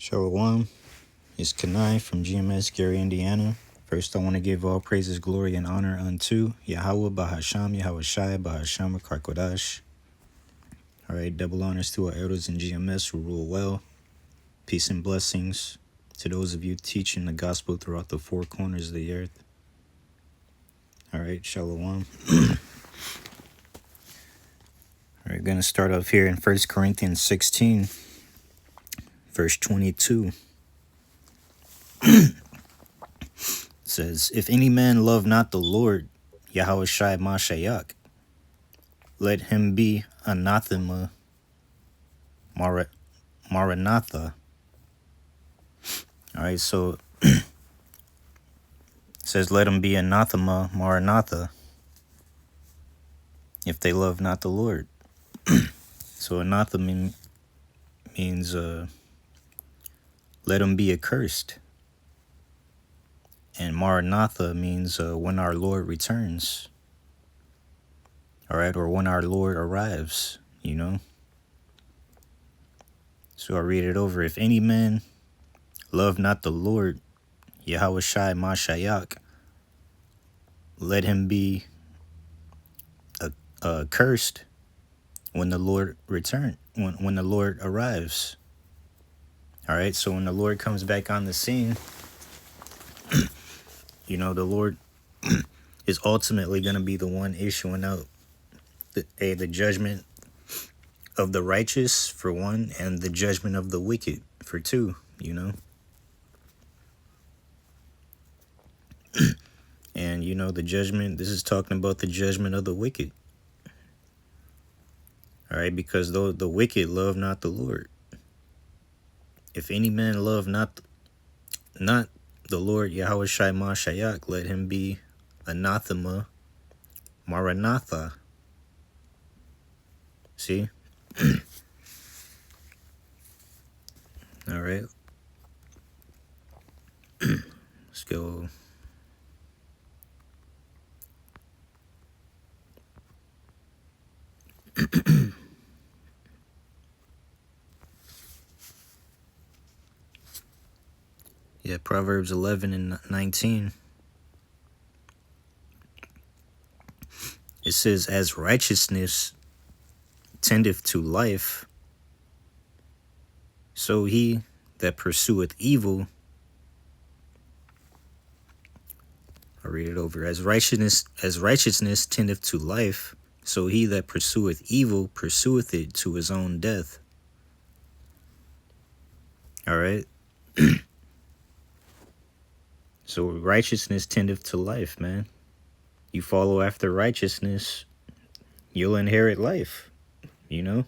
Shalom, it's Kanai from GMS, Gary, Indiana. First, I want to give all praises, glory, and honor unto YaHaWaShi, YaHaWaShi, Bahasham, Karkodash. All right, double honors to our elders in GMS who rule well. Peace and blessings to those of you teaching the gospel throughout the four corners of the earth. All right, Shalom. All right, going to start off here in 1 Corinthians 16, verse 22. It says, if any man love not the Lord, YaHaWaShi Mashayak, let him be anathema, Maranatha. All right, so it says, let him be anathema, Maranatha, if they love not the Lord. So anathema means let him be accursed. And Maranatha means when our Lord returns. All right, or when our Lord arrives, you know. So I'll read it over. If any man love not the Lord, YaHaWaShi Mashayak, let him be accursed when the Lord return, when the Lord arrives. All right, so when the Lord comes back on the scene, you know, the Lord is ultimately going to be the one issuing out the judgment of the righteous for one, and the judgment of the wicked for two, you know. And, you know, the judgment, this is talking about the judgment of the wicked. All right, because though the wicked love not the Lord. If any man love not the Lord, YaHaWaShi Mashayak, let him be anathema, Maranatha. See? All right. Let's go. Yeah, Proverbs 11 and 19. It says, as righteousness tendeth to life, so he that pursueth evil, I'll read it over. As righteousness tendeth to life, so he that pursueth evil pursueth it to his own death. All right. So righteousness tendeth to life, man. You follow after righteousness, you'll inherit life, you know.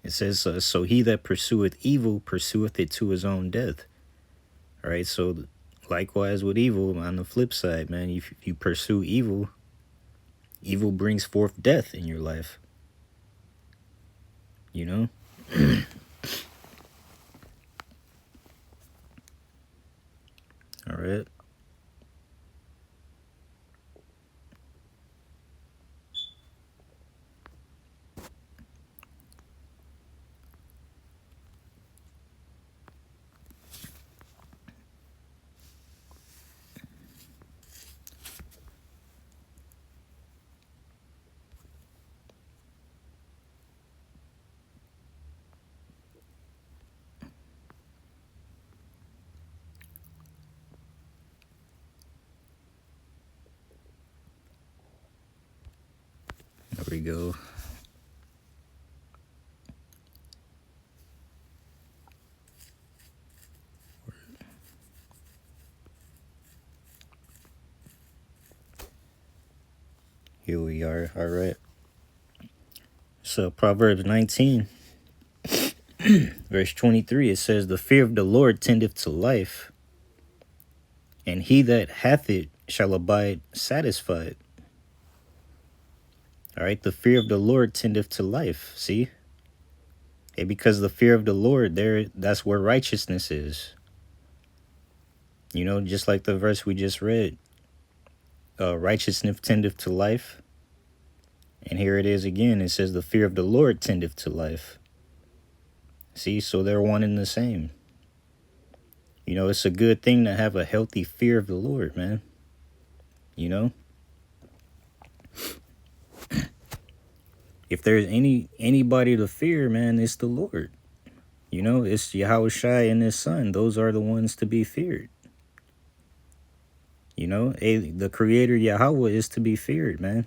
It says, so he that pursueth evil pursueth it to his own death. All right, so likewise with evil, on the flip side, man, if you pursue evil, evil brings forth death in your life, you know. All right. There we go. Here we are. All right. So Proverbs 19, verse 23, it says, the fear of the Lord tendeth to life, and he that hath it shall abide satisfied. All right, the fear of the Lord tendeth to life. See? And because the fear of the Lord, that's where righteousness is. You know, just like the verse we just read. Righteousness tendeth to life. And here it is again. It says the fear of the Lord tendeth to life. See, so they're one and the same. You know, it's a good thing to have a healthy fear of the Lord, man. You know, if there's anybody to fear, man, it's the Lord. You know, it's YaHaWaSHi and his son. Those are the ones to be feared. You know, the creator Yahweh is to be feared, man.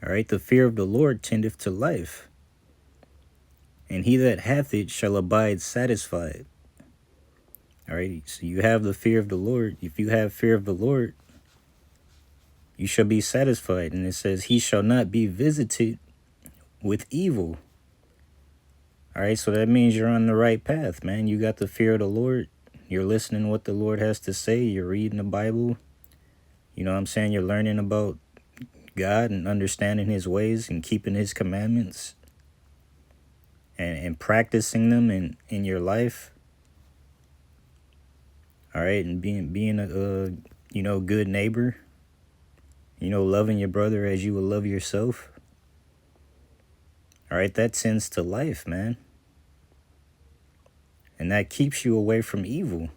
All right, the fear of the Lord tendeth to life, and he that hath it shall abide satisfied. All right, so you have the fear of the Lord. If you have fear of the Lord, you shall be satisfied. And it says, he shall not be visited with evil. All right, so that means you're on the right path, man. You got the fear of the Lord. You're listening to what the Lord has to say. You're reading the Bible. You know what I'm saying? You're learning about God and understanding his ways and keeping his commandments and practicing them in your life. All right, and being a good neighbor. You know, loving your brother as you would love yourself. All right, that tends to life, man. And that keeps you away from evil.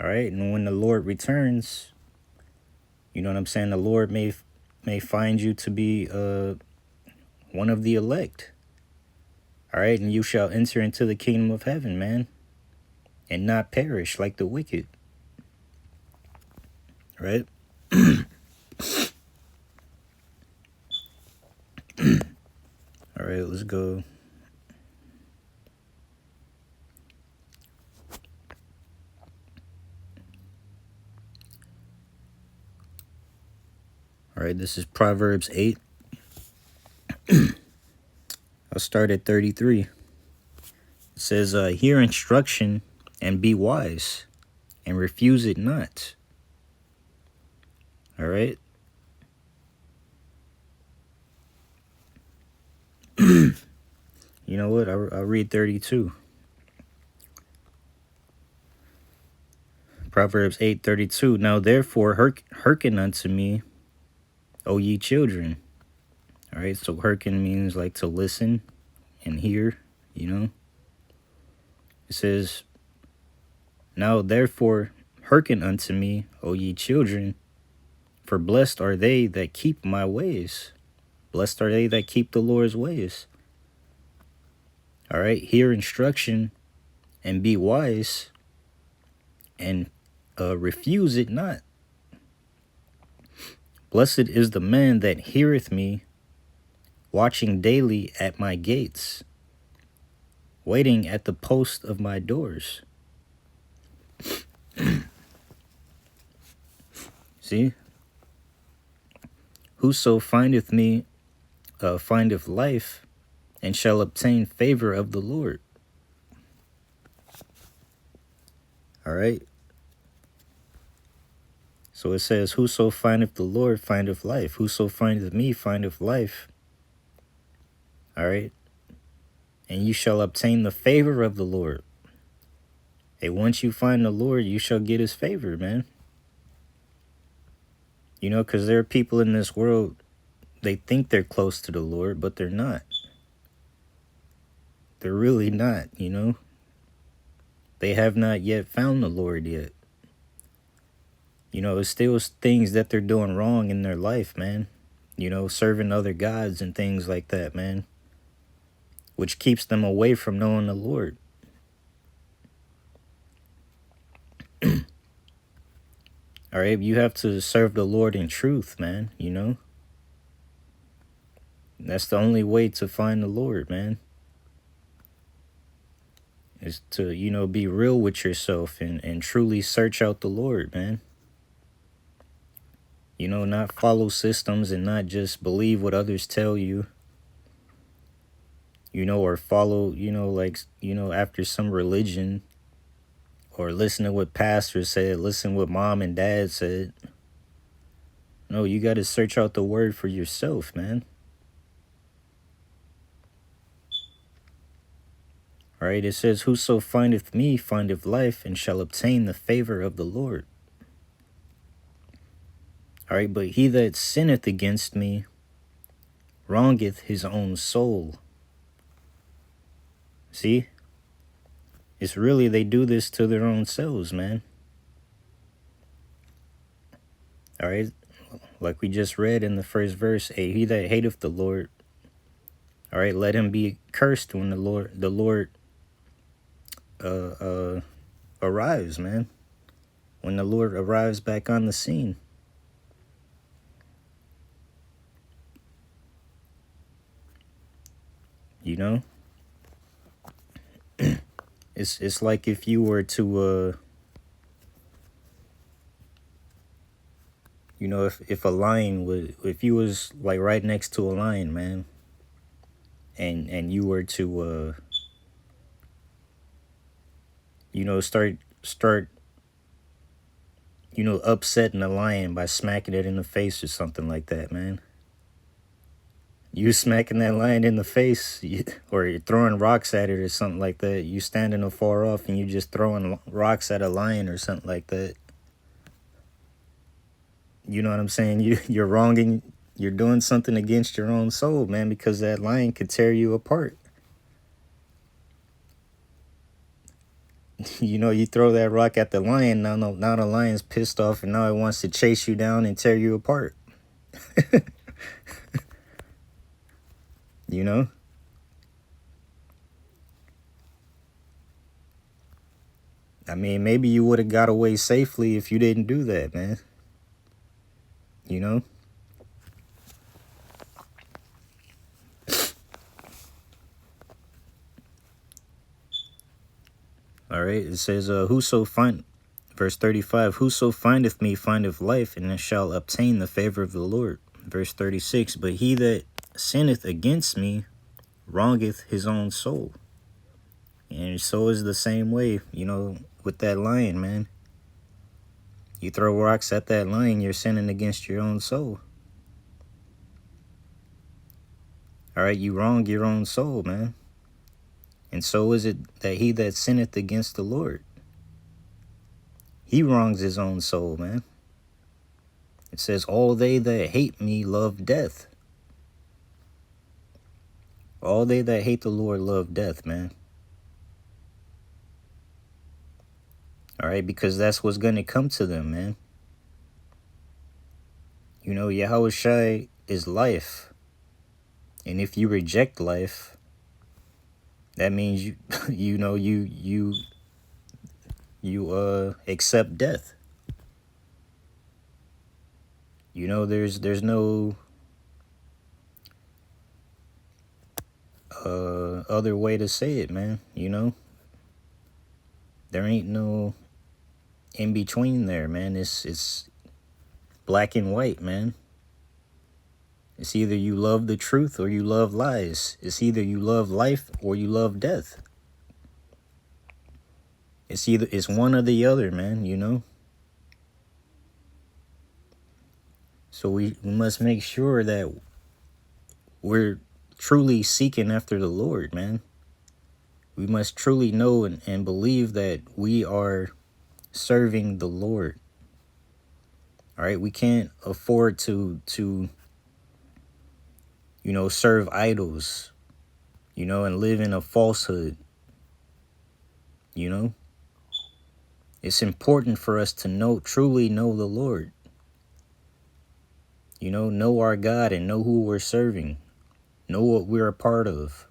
All right, and when the Lord returns, you know what I'm saying? The Lord may find you to be one of the elect. All right, and you shall enter into the kingdom of heaven, man, and not perish like the wicked. Right? All right, let's go. All right, this is Proverbs 8. I'll start at 33. It says, hear instruction and be wise, and refuse it not. All right? You know what? I'll read 32. Proverbs 8:32. Now therefore hearken unto me, O ye children. All right, so hearken means like to listen and hear, you know. It says, now therefore hearken unto me, O ye children, for blessed are they that keep my ways. Blessed are they that keep the Lord's ways. All right, hear instruction and be wise, and refuse it not. Blessed is the man that heareth me, watching daily at my gates, waiting at the post of my doors. See? Whoso findeth me findeth life, and shall obtain favor of the Lord. All right? So it says, whoso findeth the Lord findeth life. Whoso findeth me findeth life. All right? And you shall obtain the favor of the Lord. Hey, once you find the Lord, you shall get his favor, man. You know, because there are people in this world, they think they're close to the Lord, but they're not. They're really not, you know. They have not yet found the Lord yet. You know, it's still things that they're doing wrong in their life, man. You know, serving other gods and things like that, man. Which keeps them away from knowing the Lord. All right, you have to serve the Lord in truth, man, you know. That's the only way to find the Lord, man. Is to, you know, be real with yourself and truly search out the Lord, man. You know, not follow systems and not just believe what others tell you. You know, or follow, you know, like, you know, after some religion. Or listen to what pastors said. Listen what mom and dad said. No, you got to search out the word for yourself, man. All right, it says, whoso findeth me findeth life, and shall obtain the favor of the Lord. All right, but he that sinneth against me wrongeth his own soul. See? It's really, they do this to their own selves, man. All right? Like we just read in the first verse, hey, he that hateth the Lord, all right, let him be cursed when the Lord arrives, man. When the Lord arrives back on the scene. You know? It's like if you were to you know, if a lion was, if you was like right next to a lion, man, and you were to you know, start you know, upsetting a lion by smacking it in the face or something like that, man. You smacking that lion in the face, or you're throwing rocks at it or something like that. You standing afar off and you just throwing rocks at a lion or something like that. You know what I'm saying? You're wronging, you're doing something against your own soul, man, because that lion could tear you apart. You know, you throw that rock at the lion, now the lion's pissed off and now it wants to chase you down and tear you apart. You know? I mean, maybe you would have got away safely if you didn't do that, man. You know? All right, it says, verse 35, whoso findeth me findeth life, and shall obtain the favor of the Lord. Verse 36, but he that sinneth against me wrongeth his own soul. And so is the same way, you know, with that lion, man. You throw rocks at that lion, you're sinning against your own soul. All right, you wrong your own soul, man. And so is it that he that sinneth against the Lord, he wrongs his own soul, man. It says, all they that hate me love death. All they that hate the Lord love death, man. All right, because that's what's going to come to them, man. You know, YaHaWaSHi is life. And if you reject life, that means you accept death. You know, there's no other way to say it, man. You know, there ain't no in between there, man. It's black and white, man. It's either you love the truth or you love lies. It's either you love life or you love death. It's one or the other, man, you know? So we must make sure that we're truly seeking after the Lord, man. We must truly know and believe that we are serving the Lord. All right, we can't afford to you know, serve idols, you know, and live in a falsehood. You know, it's important for us to truly know the Lord. You know our God and know who we're serving. Know what we're a part of.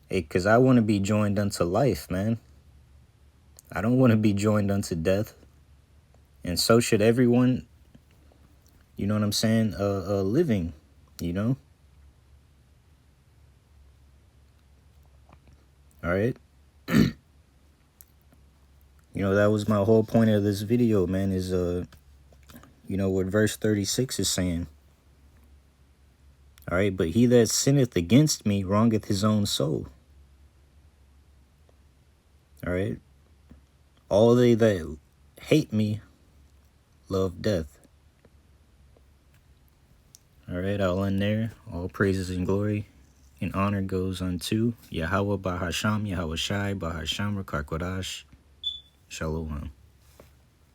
Hey, because I want to be joined unto life, man. I don't want to be joined unto death. And so should everyone, you know what I'm saying, living, you know. All right. You know, that was my whole point of this video, man, is, you know, what verse 36 is saying. All right, but he that sinneth against me wrongeth his own soul. All right. All they that hate me love death. All right, I'll end there. All praises and glory and honor goes unto Yahweh Bahasham, YaHaWaSHi, Bahasham, Rakar Kodash. Shalom.